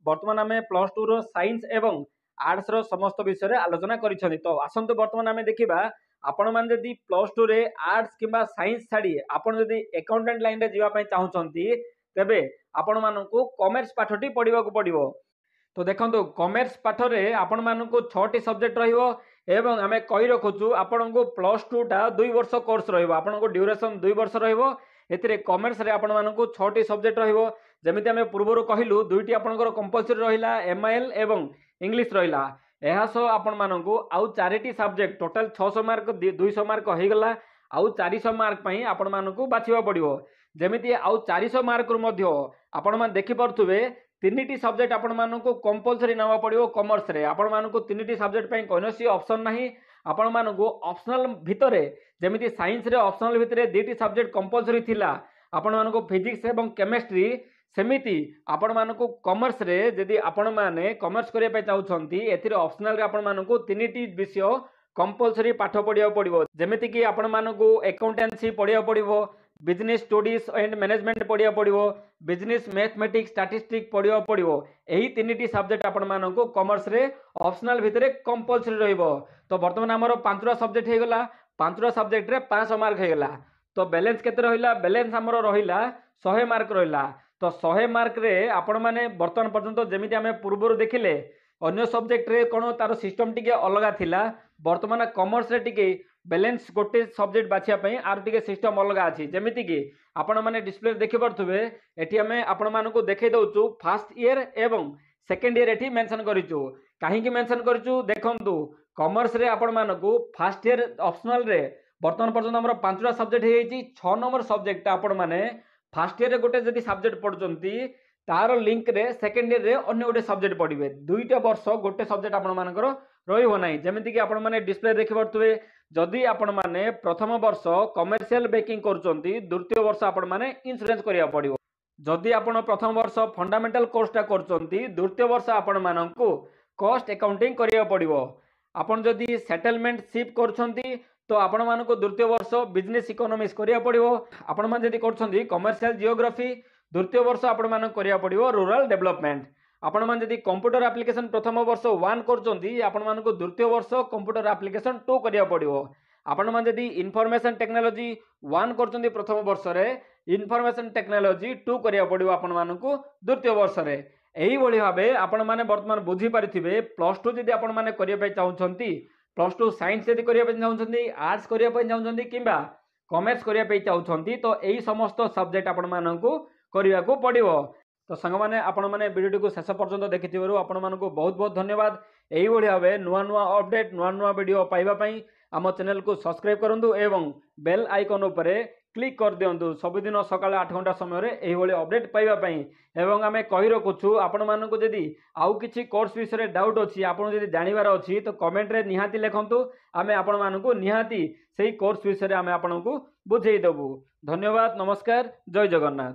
बर्तमान आम plus two रो science एवं आर्ट्स रो समस्त विषय आलोचना करिसेंती। तो आसंतु बर्तमान आम देखिबा आपण माने जदि प्लस टू रे आर्ट्स किंबा साइंस छाड़ी आपण जदि अकाउंटेंट लाइन रे जीवा पई चाहुचंती तेबे आपण मानकू कॉमर्स पाठटी पढिबा को पड़िबो। तो देखो कॉमर्स पाठ रे आपण मानकू 6टी सब्जेक्ट रहिबो एवं आमे कहि रखुछु आपण को प्लस टू टा 2 वर्ष कोर्स रहिबो। आपण को ड्यूरेशन 2 वर्ष रहिबो। एथिरे कॉमर्स रे आपण मानकू 6टी सब्जेक्ट रहिबो। जेमिति आमे पूर्वरु कहिलु दुईटी आपणकर कंपलसरी रहिला एमआईएल एवं इंग्लिश रहिला। एहा सो आपण मानकू आउ 4टी सब्जेक्ट टोटल 600 मार्क 200 मार्क हो गला। आउ 400 मार्क पई आपण मानकू बाछिबा पड़िबो। जेमिति आउ 400 मार्क रु मध्य आपण मान देखि परथुबे 3टी सब्जेक्ट आपण मानकू कंपलसरी नवा पड़िबो कॉमर्स रे। आपण मानकू 3टी सब्जेक्ट पई कोनोसी ऑप्शन नाही। आपण मानकू ऑप्शनल भितरे जेमिति साइंस रे ऑप्शनल भितरे 2टी सब्जेक्ट कंपलसरी थिला आपण मानकू फिजिक्स एवं केमिस्ट्री। सेमिति आपण मानकू कॉमर्स रे जदि आपण माने कॉमर्स करिया पई चाहुछंती एथिरे ऑप्शनल रे आपण मानकू 3टी विषय कंपलसरी पाठ पढ़िया पड़िबो। जेमिति कि आपण मानकू अकाउंटेंसी पढ़िया पड़िबो, बिजनेस स्टडीज एंड मैनेजमेंट पढ़िया पड़िबो, बिजनेस मैथमेटिक्स स्टैटिस्टिक्स पढ़िया पड़िबो। एही 3टी सब्जेक्ट आपण मानकू कॉमर्स रे ऑप्शनल भितरे कंपलसरी रहिबो। तो वर्तमान हमर 5टा सब्जेक्ट हे गला। 5टा सब्जेक्ट रे 500 मार्क हे गला। तो बैलेंस केते रहिला? बैलेंस हमर रहिला 100 मार्क रहिला। तो 100 मार्क रे आपण माने वर्तमान पर्यंत जेमिति आमे पूर्वरु देखिले अन्य सब्जेक्ट रे कोन तार सिस्टम टिके अलगा थिला। वर्तमान कॉमर्स रे टिके बैलेंस गोटे सब्जेक्ट बाछिया पई आर टिके सिस्टम अलगा अछि। जेमिति कि आपण माने डिस्प्ले देखि परथुबे एठी हमें आपण मानकू देखै दउचु फर्स्ट ईयर एवं सेकंड ईयर एठी मेंशन करिचु। काहे कि मेंशन करिचु देखंतु कॉमर्स रे आपण मानकू फर्स्ट ईयर ऑप्शनल रे वर्तमान पर्यंत हमर 5टा सब्जेक्ट हे जाइछि। 6 नंबर सब्जेक्ट आपण माने फर्स्ट ईयर रे गोटे जदि सब्जेक्ट पढुचंती तार लिंक रे सेकंड ईयर रे अन्य गोटे सब्जेक्ट पढ़िबे। 2टा वर्ष गोटे सब्जेक्ट आपण मानकर रहिबो नाही। जेमिति कि आपण माने डिस्प्ले देखि परथुबे जदि आपण माने प्रथम वर्ष कमर्शियल बैंकिंग करूचंती द्वितीय वर्ष आपण माने इंश्योरेंस करिया पड़िबो। जदि आपण प्रथम वर्ष फंडामेंटल कोर्सटा करूचंती द्वितीय वर्ष आपण मानकू कॉस्ट अकाउंटिंग करिया पड़िबो। आपण जदि सेटलमेंट शिप करूचंती तो आपण मानकू द्वितीय वर्ष बिजनेस इकोनॉमिक्स करिया पड़िबो। आपण मान जदि करूचंती कमर्शियल जियोग्राफी द्वितीय वर्ष आपण मान करिया पड़िबो रूरल डेवलपमेंट। आपण मान जदि कंप्यूटर एप्लिकेशन प्रथम वर्ष 1 करूचंती आपण मानकू द्वितीय वर्ष कंप्यूटर एप्लिकेशन 2 करिया पड़िबो। आपण मान जदि इंफॉर्मेशन टेक्नोलॉजी 1 करूचंती प्रथम वर्ष रे इंफॉर्मेशन टेक्नोलॉजी 2 करिया पड़िबो आपण मानकू द्वितीय वर्ष रे। एही भली भाबे आपण माने वर्तमान बुझी पारिथिबे प्लस 2 जदि आपण माने करिया पई चाहुचंती प्लस 2 साइंस जदि करिया पई चाहुचंती आर्ट्स करिया पई चाहुचंती किबा कॉमर्स करिया पई चाहुचंती तो एही समस्त सब्जेक्ट आपण मानकू करिया को पड़िबो। तो संग माने आपण माने वीडियो को शेष पर्यंत देखिथिबारु आपण मानकू बहुत बहुत धन्यवाद। एही भली भाबे नुआ नुआ अपडेट नुआ नुआ वीडियो पाइबा पई आम चैनल को सब्सक्राइब करंतु एवं बेल आइकन उपरे क्लिक कर दियंतु। सबुदिन सकाळ 8 घंटा समय रे एही भली अपडेट पाइबा पई। एवं आमे कहि रखुछु आपण मानकू जदि आउ किछि कोर्स विषय डाउट अछि आपण जदि जानिबार अछि तो कमेंट रे निहाती लेखंतु। आमे आपण मानकू निहाती सेही कोर्स विषय रे आमे आपनकू बुझेई देबु। धन्यवाद, नमस्कार, जय जगन्नाथ।